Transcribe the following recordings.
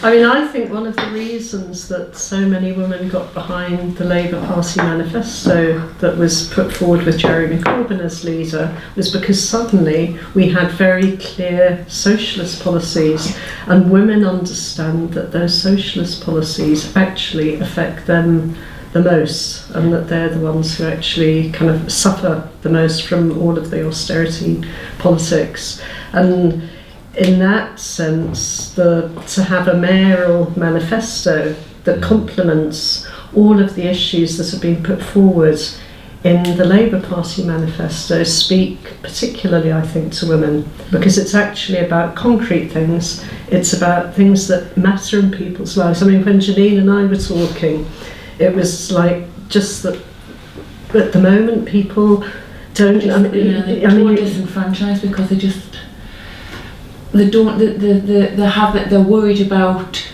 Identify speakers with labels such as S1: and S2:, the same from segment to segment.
S1: I mean, I think one of the reasons that so many women got behind the Labour Party manifesto that was put forward with Jeremy Corbyn as leader was because suddenly we had very clear socialist policies, and women understand that those socialist policies actually affect them the most, and that they're the ones who actually kind of suffer the most from all of the austerity politics. And in that sense, to have a mayoral manifesto that complements all of the issues that have been put forward in the Labour Party manifesto speak particularly, I think, to women, because it's actually about concrete things. It's about things that matter in people's lives. I mean, when Janine and I were talking, it was like just that at the moment people don't...
S2: They're disenfranchised because they just... they're worried about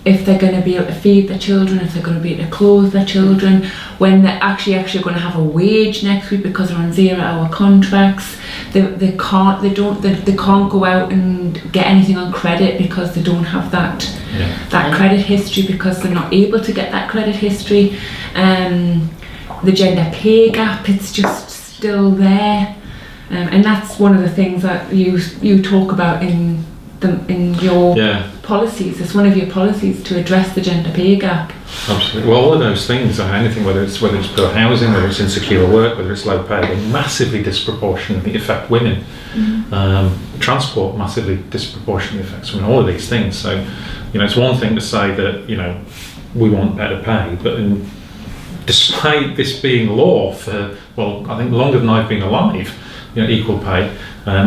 S2: if they're going to be able to feed their children, if they're going to be able to clothe their children, when they're actually going to have a wage next week because they're on 0-hour contracts. They can't go out and get anything on credit because they don't have that credit history, because they're not able to get that credit history. The gender pay gap, it's just still there. And that's one of the things that you talk about in your policies. It's one of your policies to address the gender pay gap.
S3: Absolutely. Well, all of those things, anything, whether it's poor housing, whether it's insecure work, whether it's low pay, they massively disproportionately affect women. Transport massively disproportionately affects women. All of these things. So, it's one thing to say that we want better pay, but despite this being law for I think longer than I've been alive, equal pay,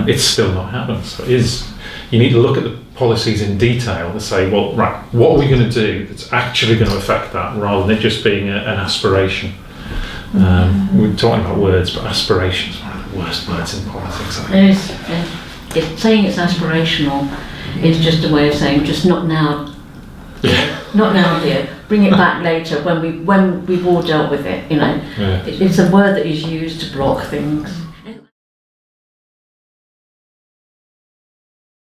S3: it's still not happened. So you need to look at the policies in detail to say, well, right, what are we going to do that's actually going to affect that, rather than it just being an aspiration. We're talking about words, but aspiration is one of the worst words in politics.
S4: It is. Saying it's aspirational is just a way of saying just not now. Not now, dear. Bring it back later when we've all dealt with it. It's a word that is used to block things.